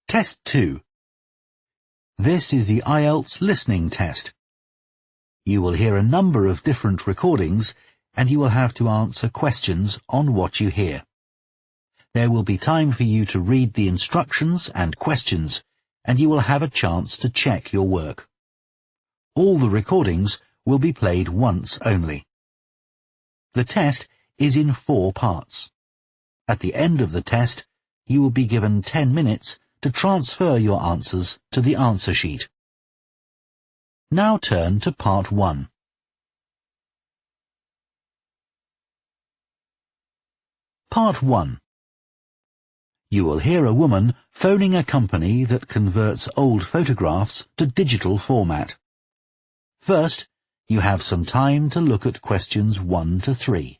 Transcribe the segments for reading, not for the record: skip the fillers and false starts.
Test 2. This is the IELTS listening test. You will hear a number of different recordings and you will have to answer questions on what you hear. There will be time for you to read the instructions and questions, and you will have a chance to check your work. All the recordings will be played once only. The test is in 4 parts. At the end of the test, you will be given 10 minutes to transfer your answers to the answer sheet. Now turn to Part 1. Part 1. You will hear a woman phoning a company that converts old photographs to digital format. First, you have some time to look at questions 1 to 3.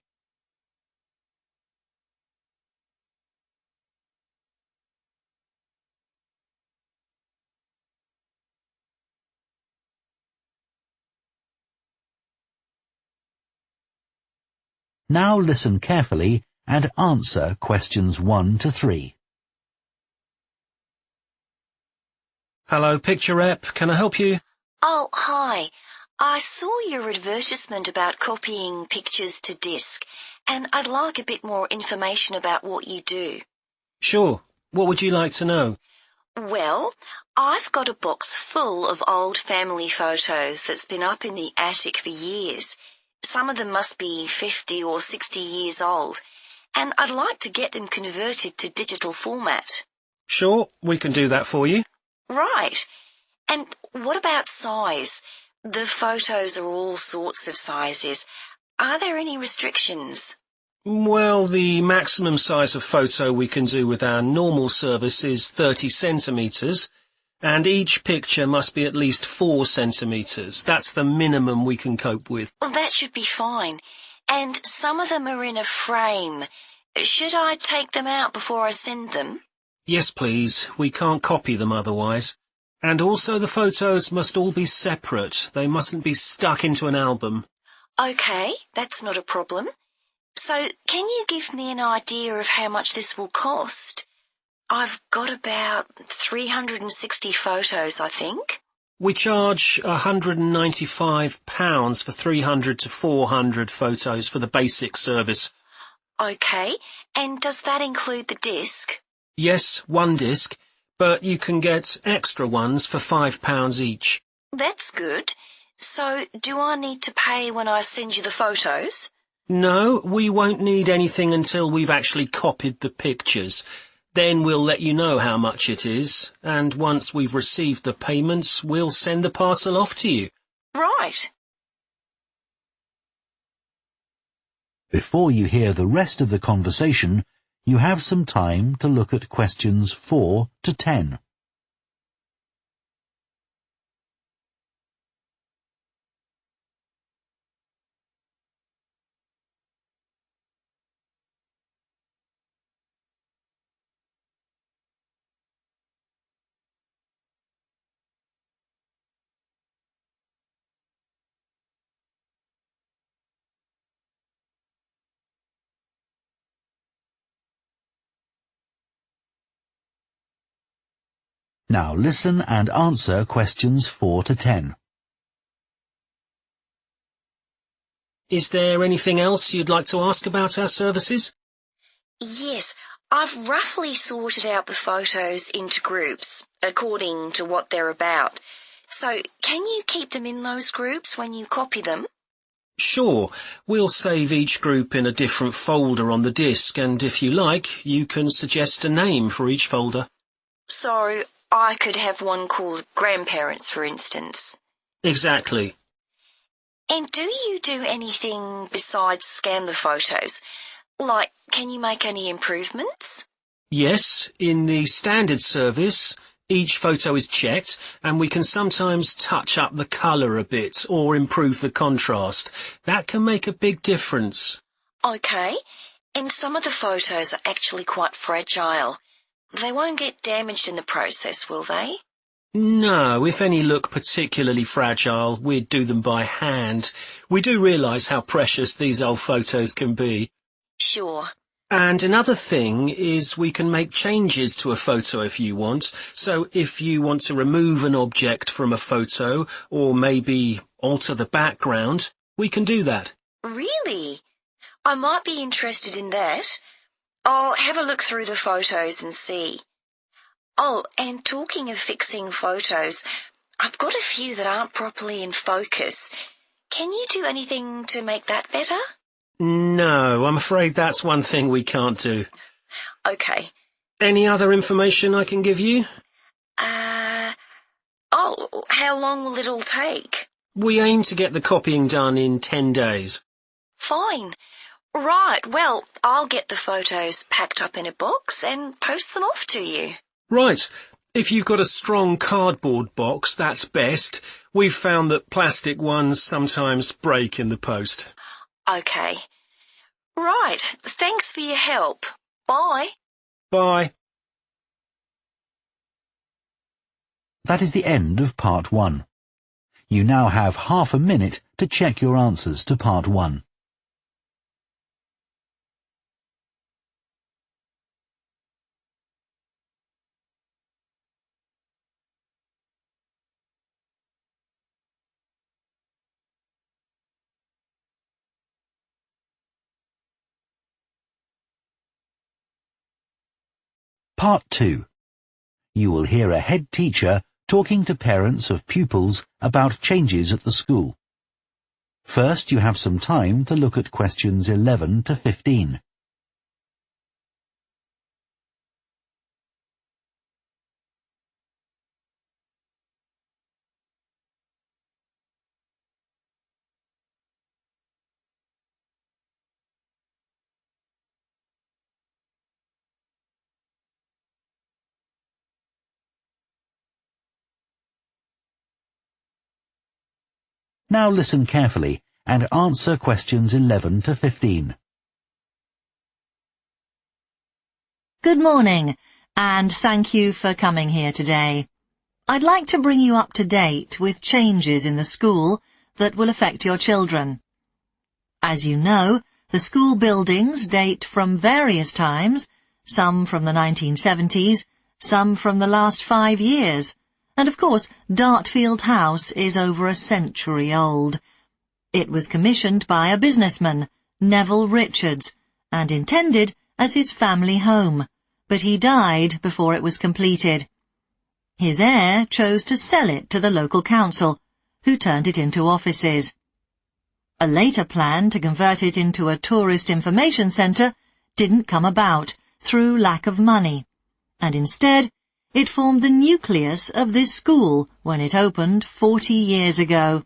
Now listen carefully and answer questions 1 to 3. Hello, Picture Rep. Can I help you? Oh, hi. I saw your advertisement about copying pictures to disk, and I'd like a bit more information about what you do. Sure. What would you like to know? Well, I've got a box full of old family photos that's been up in the attic for years. Some of them must be 50 or 60 years old, and I'd like to get them converted to digital format. Sure, we can do that for you. Right. And what about size? The photos are all sorts of sizes. Are there any restrictions? Well, the maximum size of photo we can do with our normal service is 30 centimetres, and each picture must be at least 4 centimetres. That's the minimum we can cope with. Well, that should be fine. And some of them are in a frame. Should I take them out before I send them? Yes, please. We can't copy them otherwise. And also the photos must all be separate. They mustn't be stuck into an album. OK, that's not a problem. So, can you give me an idea of how much this will cost? I've got about 360 photos, I think. We charge £195 for 300 to 400 photos for the basic service. OK, and does that include the disc? Yes, 1 disc, but you can get extra ones for £5 each. That's good. So, do I need to pay when I send you the photos? No, we won't need anything until we've actually copied the pictures. Then we'll let you know how much it is, and once we've received the payments, we'll send the parcel off to you. Right. Before you hear the rest of the conversation, you have some time to look at questions 4 to 10. Now listen and answer questions 4 to 10. Is there anything else you'd like to ask about our services? Yes, I've roughly sorted out the photos into groups, according to what they're about. So, can you keep them in those groups when you copy them? Sure, we'll save each group in a different folder on the disk, and if you like, you can suggest a name for each folder. So, I could have one called Grandparents, for instance. Exactly. And do you do anything besides scan the photos? Like, can you make any improvements? Yes, in the standard service, each photo is checked, and we can sometimes touch up the colour a bit or improve the contrast. That can make a big difference. OK, and some of the photos are actually quite fragile. They won't get damaged in the process, will they? No, if any look particularly fragile, we'd do them by hand. We do realise how precious these old photos can be. Sure. And another thing is we can make changes to a photo if you want. So if you want to remove an object from a photo or maybe alter the background, we can do that. Really? I might be interested in that. I'll have a look through the photos and see. Oh, and talking of fixing photos, I've got a few that aren't properly in focus. Can you do anything to make that better? No, I'm afraid that's one thing we can't do. Okay. Any other information I can give you? How long will it all take? We aim to get the copying done in 10 days. Fine. Right, well, I'll get the photos packed up in a box and post them off to you. Right. If you've got a strong cardboard box, that's best. We've found that plastic ones sometimes break in the post. Okay. Right, thanks for your help. Bye. Bye. That is the end of part 1. You now have half a minute to check your answers to part 1. Part 2. You will hear a head teacher talking to parents of pupils about changes at the school. First, you have some time to look at questions 11 to 15. Now listen carefully and answer questions 11 to 15. Good morning, and thank you for coming here today. I'd like to bring you up to date with changes in the school that will affect your children. As you know, the school buildings date from various times, some from the 1970s, some from the last 5 years, and of course, Dartfield House is over a century old. It was commissioned by a businessman, Neville Richards, and intended as his family home, but he died before it was completed. His heir chose to sell it to the local council, who turned it into offices. A later plan to convert it into a tourist information centre didn't come about through lack of money, and instead it formed the nucleus of this school when it opened 40 years ago.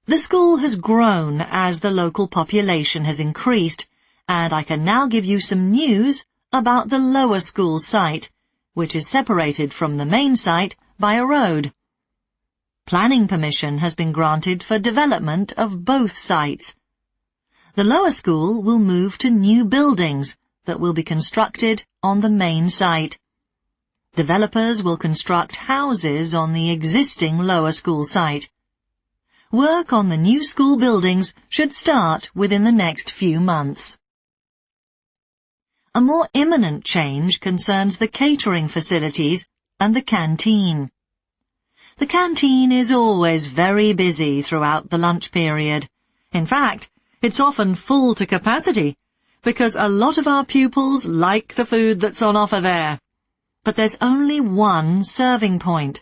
The school has grown as the local population has increased, and I can now give you some news about the lower school site, which is separated from the main site by a road. Planning permission has been granted for development of both sites. The lower school will move to new buildings that will be constructed on the main site. Developers will construct houses on the existing lower school site. Work on the new school buildings should start within the next few months. A more imminent change concerns the catering facilities and the canteen. The canteen is always very busy throughout the lunch period. In fact, it's often full to capacity, because a lot of our pupils like the food that's on offer there. But there's only one serving point,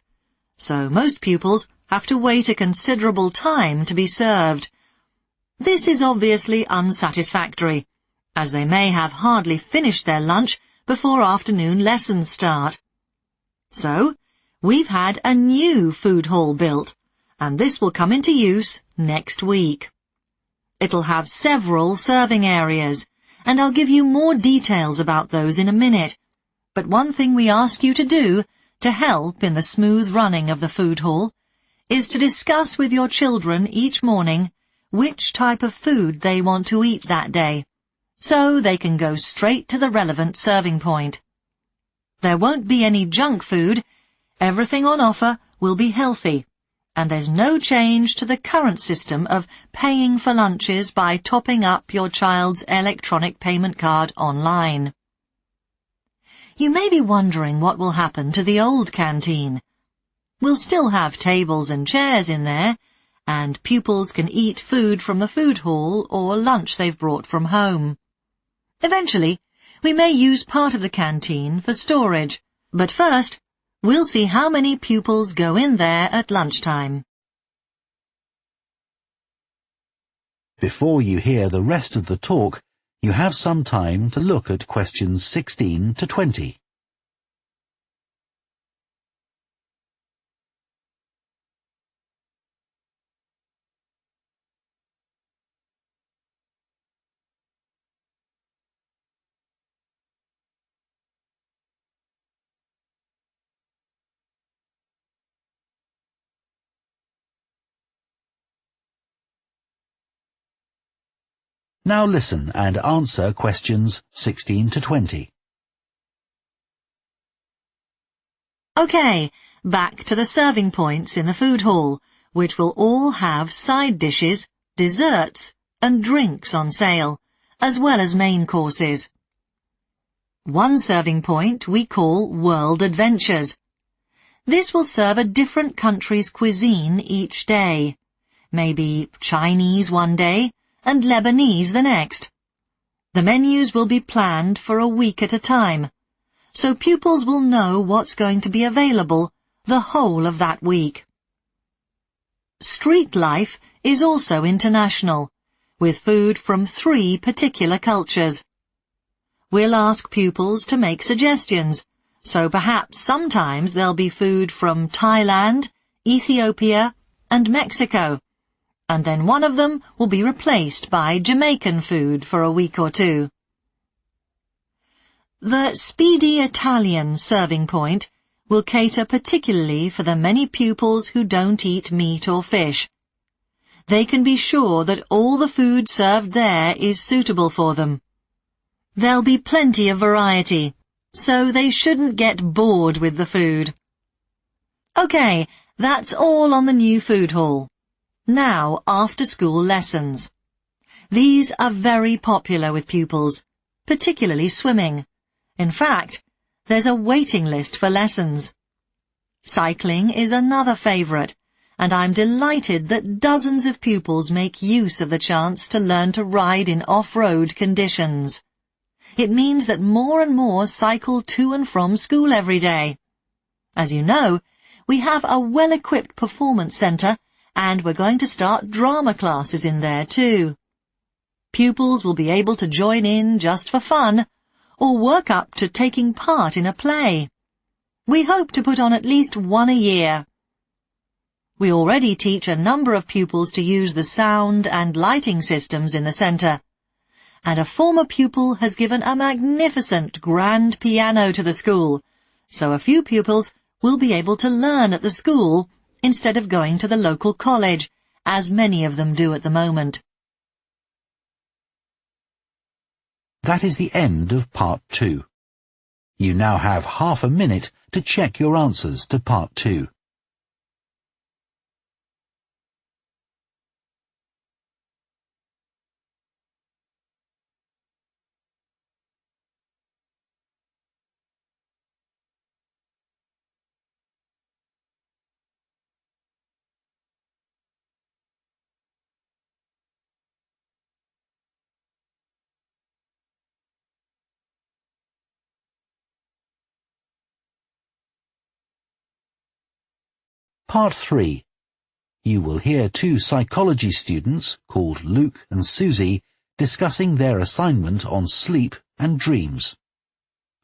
so most pupils have to wait a considerable time to be served. This is obviously unsatisfactory, as they may have hardly finished their lunch before afternoon lessons start. So, we've had a new food hall built, and this will come into use next week. It'll have several serving areas, and I'll give you more details about those in a minute. But one thing we ask you to do to help in the smooth running of the food hall is to discuss with your children each morning which type of food they want to eat that day, so they can go straight to the relevant serving point. There won't be any junk food. Everything on offer will be healthy, and there's no change to the current system of paying for lunches by topping up your child's electronic payment card online. You may be wondering what will happen to the old canteen. We'll still have tables and chairs in there, and pupils can eat food from the food hall or lunch they've brought from home. Eventually, we may use part of the canteen for storage, but first, we'll see how many pupils go in there at lunchtime. Before you hear the rest of the talk, you have some time to look at questions 16 to 20. Now listen and answer questions 16 to 20. Okay, back to the serving points in the food hall, which will all have side dishes, desserts, and drinks on sale, as well as main courses. One serving point we call World Adventures. This will serve a different country's cuisine each day. Maybe Chinese one day, and Lebanese the next. The menus will be planned for a week at a time, so pupils will know what's going to be available the whole of that week. Street life is also international, with food from 3 particular cultures. We'll ask pupils to make suggestions, so perhaps sometimes there'll be food from Thailand, Ethiopia, and Mexico, and then one of them will be replaced by Jamaican food for a week or 2. The Speedy Italian serving point will cater particularly for the many pupils who don't eat meat or fish. They can be sure that all the food served there is suitable for them. There'll be plenty of variety, so they shouldn't get bored with the food. Okay, that's all on the new food hall. Now, after-school lessons. These are very popular with pupils, particularly swimming. In fact, there's a waiting list for lessons. Cycling is another favourite, and I'm delighted that dozens of pupils make use of the chance to learn to ride in off-road conditions. It means that more and more cycle to and from school every day. As you know, we have a well-equipped performance centre, and we're going to start drama classes in there too. Pupils will be able to join in just for fun, or work up to taking part in a play. We hope to put on at least one a year. We already teach a number of pupils to use the sound and lighting systems in the centre, and a former pupil has given a magnificent grand piano to the school, so a few pupils will be able to learn at the school instead of going to the local college, as many of them do at the moment. That is the end of Part 2. You now have half a minute to check your answers to Part 2. Part 3. You will hear 2 psychology students, called Luke and Susie, discussing their assignment on sleep and dreams.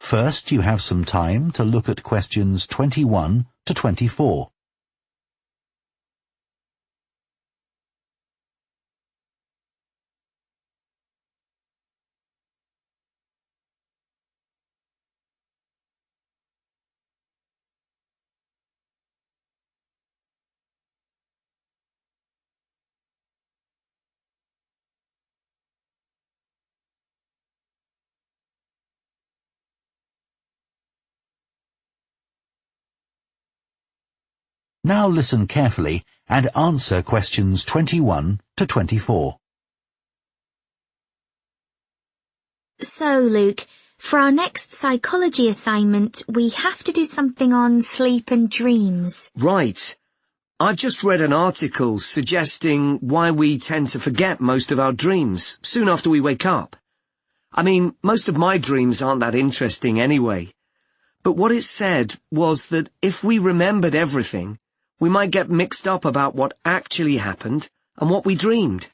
First, you have some time to look at questions 21 to 24. Now listen carefully and answer questions 21 to 24. So, Luke, for our next psychology assignment, we have to do something on sleep and dreams. Right. I've just read an article suggesting why we tend to forget most of our dreams soon after we wake up. I mean, most of my dreams aren't that interesting anyway. But what it said was that if we remembered everything, we might get mixed up about what actually happened and what we dreamed.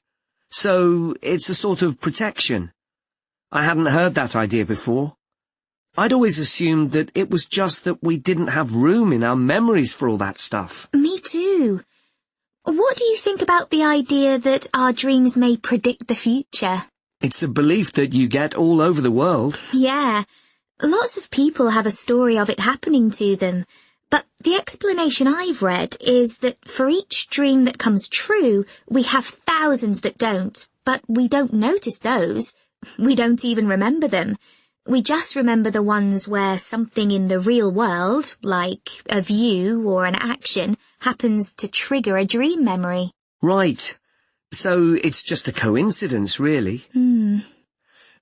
So it's a sort of protection. I hadn't heard that idea before. I'd always assumed that it was just that we didn't have room in our memories for all that stuff. Me too. What do you think about the idea that our dreams may predict the future? It's a belief that you get all over the world. Yeah. Lots of people have a story of it happening to them, but the explanation I've read is that for each dream that comes true, we have thousands that don't, but we don't notice those. We don't even remember them. We just remember the ones where something in the real world, like a view or an action, happens to trigger a dream memory. Right. So it's just a coincidence, really.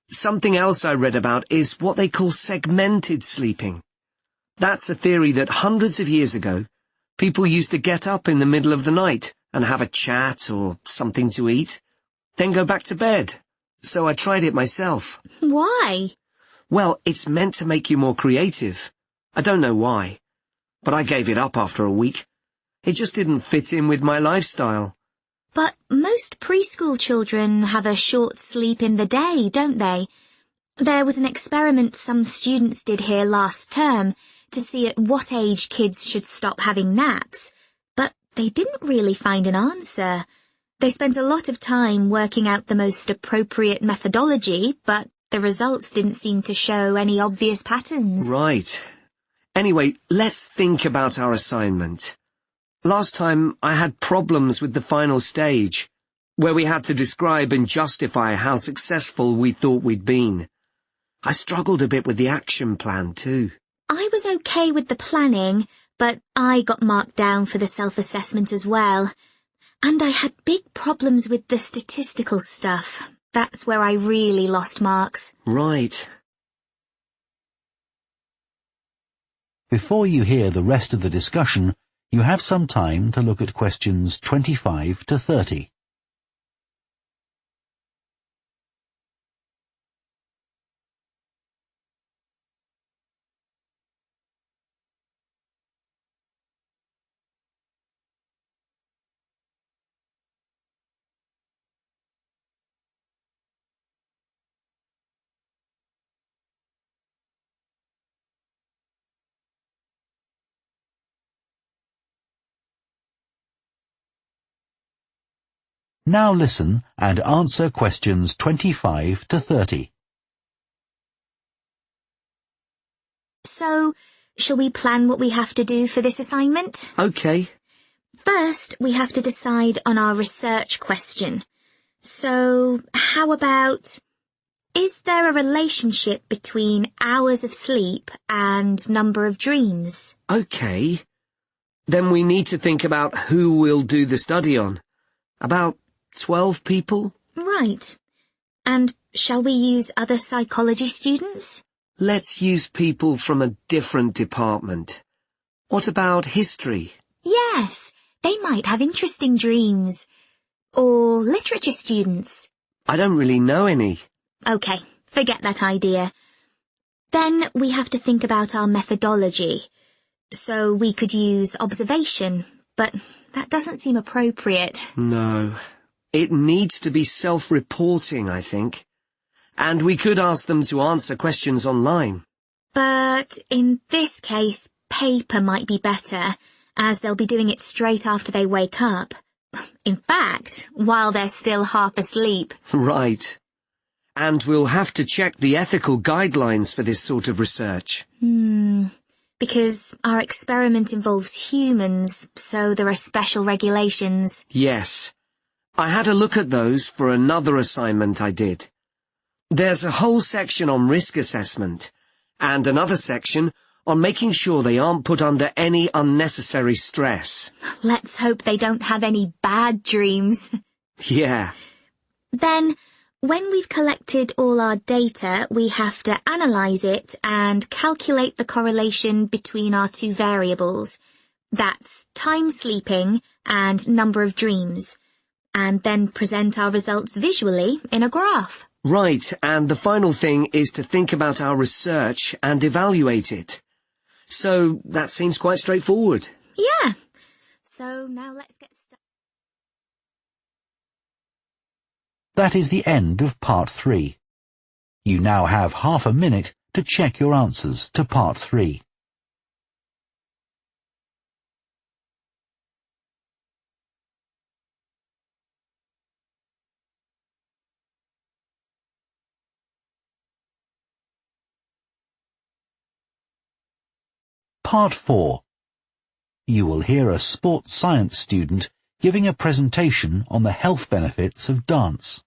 Something else I read about is what they call segmented sleeping. That's a theory that hundreds of years ago, people used to get up in the middle of the night and have a chat or something to eat, then go back to bed. So I tried it myself. Why? Well, it's meant to make you more creative. I don't know why, but I gave it up after a week. It just didn't fit in with my lifestyle. But most preschool children have a short sleep in the day, don't they? There was an experiment some students did here last term to see at what age kids should stop having naps, but they didn't really find an answer. They spent a lot of time working out the most appropriate methodology, but the results didn't seem to show any obvious patterns. Right. Anyway, let's think about our assignment. Last time I had problems with the final stage, where we had to describe and justify how successful we thought we'd been. I struggled a bit with the action plan too. I was okay with the planning, but I got marked down for the self-assessment as well. And I had big problems with the statistical stuff. That's where I really lost marks. Right. Before you hear the rest of the discussion, you have some time to look at questions 25 to 30. Now listen and answer questions 25 to 30. So, shall we plan what we have to do for this assignment? Okay. First, we have to decide on our research question. So, how about, is there a relationship between hours of sleep and number of dreams? Okay. Then we need to think about who we'll do the study on. About 12 people? Right. And shall we use other psychology students? Let's use people from a different department. What about history? Yes, they might have interesting dreams. Or literature students. I don't really know any. Okay, forget that idea. Then we have to think about our methodology. So we could use observation, but that doesn't seem appropriate. No. It needs to be self-reporting, I think. And we could ask them to answer questions online. But in this case, paper might be better, as they'll be doing it straight after they wake up. In fact, while they're still half asleep. Right. And we'll have to check the ethical guidelines for this sort of research. Because our experiment involves humans, so there are special regulations. Yes. I had a look at those for another assignment I did. There's a whole section on risk assessment, and another section on making sure they aren't put under any unnecessary stress. Let's hope they don't have any bad dreams. Yeah. Then, when we've collected all our data, we have to analyse it and calculate the correlation between our two variables. That's time sleeping and number of dreams. And then present our results visually in a graph. Right, and the final thing is to think about our research and evaluate it. So, that seems quite straightforward. Yeah. So now let's get started. That is the end of Part 3. You now have half a minute to check your answers to Part 3. Part 4. You will hear a sports science student giving a presentation on the health benefits of dance.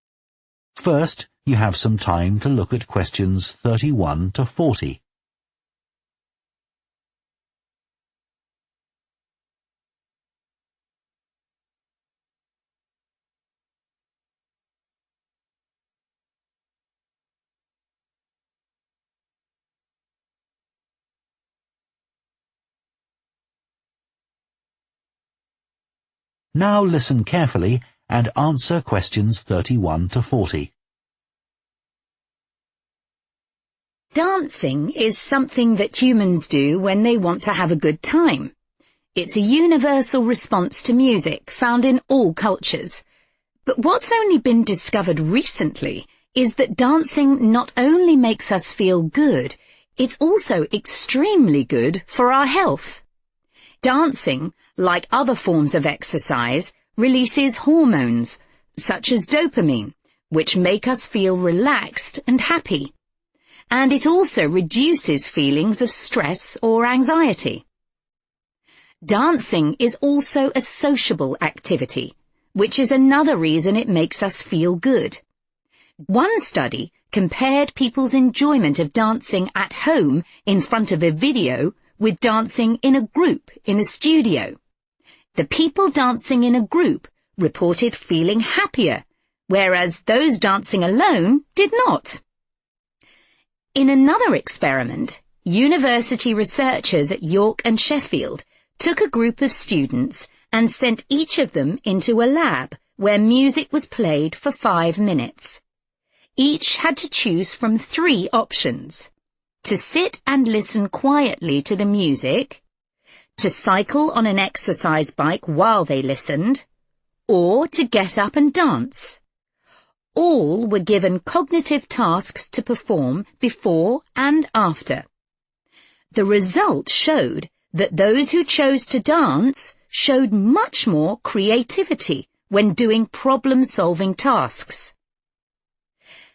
First, you have some time to look at questions 31 to 40. Now listen carefully and answer questions 31 to 40. Dancing is something that humans do when they want to have a good time. It's a universal response to music found in all cultures. But what's only been discovered recently is that dancing not only makes us feel good, it's also extremely good for our health. Dancing, like other forms of exercise, releases hormones, such as dopamine, which make us feel relaxed and happy. And it also reduces feelings of stress or anxiety. Dancing is also a sociable activity, which is another reason it makes us feel good. One study compared people's enjoyment of dancing at home in front of a video with dancing in a group in a studio. The people dancing in a group reported feeling happier, whereas those dancing alone did not. In another experiment, university researchers at York and Sheffield took a group of students and sent each of them into a lab where music was played for 5 minutes. Each had to choose from 3 options: to sit and listen quietly to the music, to cycle on an exercise bike while they listened, or to get up and dance. All were given cognitive tasks to perform before and after. The result showed that those who chose to dance showed much more creativity when doing problem-solving tasks.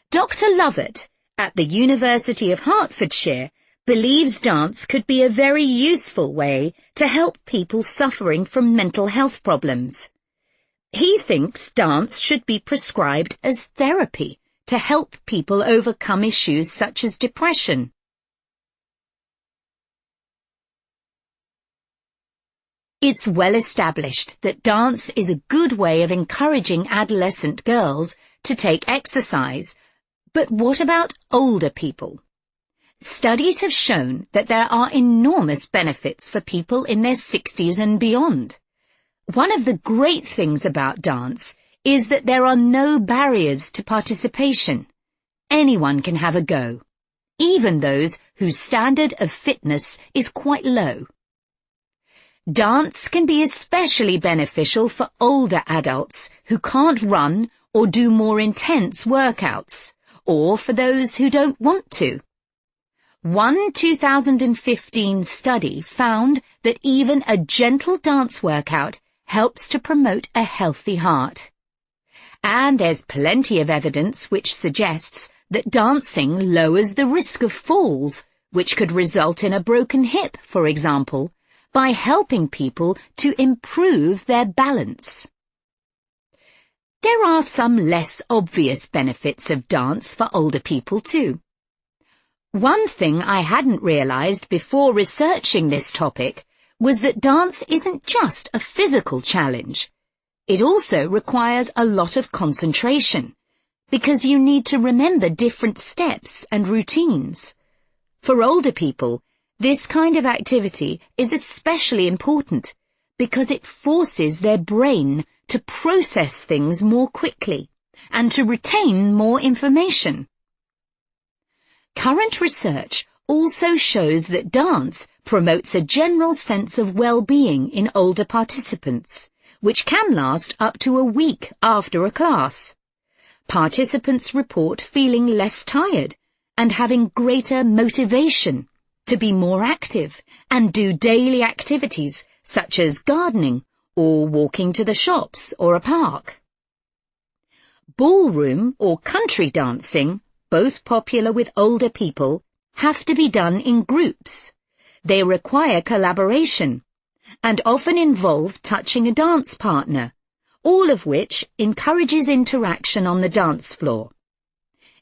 Dr. Lovett at the University of Hertfordshire believes dance could be a very useful way to help people suffering from mental health problems. He thinks dance should be prescribed as therapy to help people overcome issues such as depression. It's well established that dance is a good way of encouraging adolescent girls to take exercise. But what about older people? Studies have shown that there are enormous benefits for people in their 60s and beyond. One of the great things about dance is that there are no barriers to participation. Anyone can have a go, even those whose standard of fitness is quite low. Dance can be especially beneficial for older adults who can't run or do more intense workouts, or for those who don't want to. One 2015 study found that even a gentle dance workout helps to promote a healthy heart. And there's plenty of evidence which suggests that dancing lowers the risk of falls, which could result in a broken hip, for example, by helping people to improve their balance. There are some less obvious benefits of dance for older people too. One thing I hadn't realized before researching this topic was that dance isn't just a physical challenge. It also requires a lot of concentration, because you need to remember different steps and routines. For older people, this kind of activity is especially important because it forces their brain to process things more quickly and to retain more information. Current research also shows that dance promotes a general sense of well-being in older participants, which can last up to a week after a class. Participants report feeling less tired and having greater motivation to be more active and do daily activities such as gardening or walking to the shops or a park. Ballroom or country dancing, both popular with older people, have to be done in groups. They require collaboration and often involve touching a dance partner, all of which encourages interaction on the dance floor.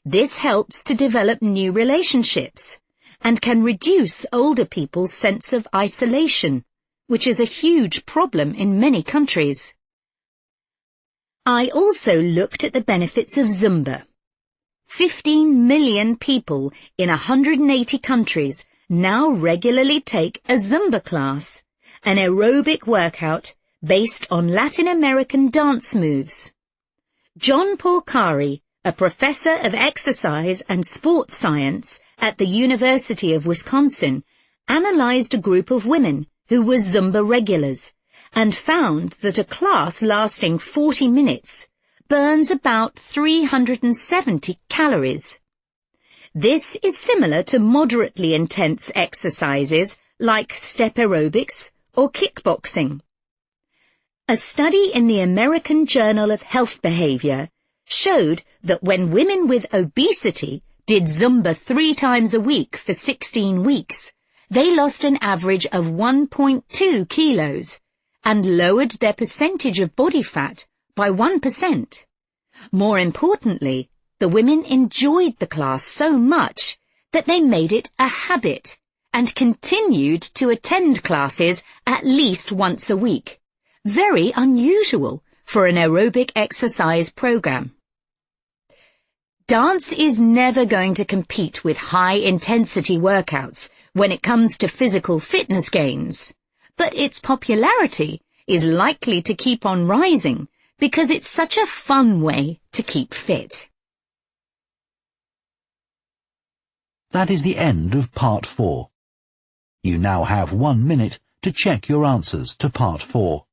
This helps to develop new relationships and can reduce older people's sense of isolation, which is a huge problem in many countries. I also looked at the benefits of Zumba. 15 million people in 180 countries now regularly take a Zumba class, an aerobic workout based on Latin American dance moves. John Porcari, a professor of exercise and sports science at the University of Wisconsin, analyzed a group of women who were Zumba regulars and found that a class lasting 40 minutes burns about 370 calories. This is similar to moderately intense exercises like step aerobics or kickboxing. A study in the American Journal of Health Behavior showed that when women with obesity did Zumba 3 times a week for 16 weeks, they lost an average of 1.2 kilos and lowered their percentage of body fat by 1%. More importantly, the women enjoyed the class so much that they made it a habit and continued to attend classes at least once a week. Very unusual for an aerobic exercise program. Dance is never going to compete with high-intensity workouts when it comes to physical fitness gains, but its popularity is likely to keep on rising because it's such a fun way to keep fit. That is the end of Part 4. You now have 1 minute to check your answers to Part 4.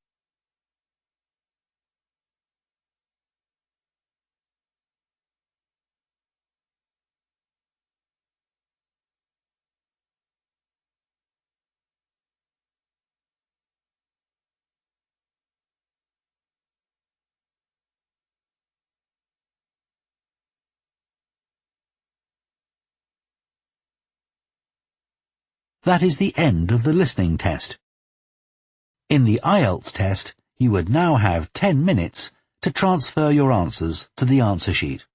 That is the end of the listening test. In the IELTS test, you would now have 10 minutes to transfer your answers to the answer sheet.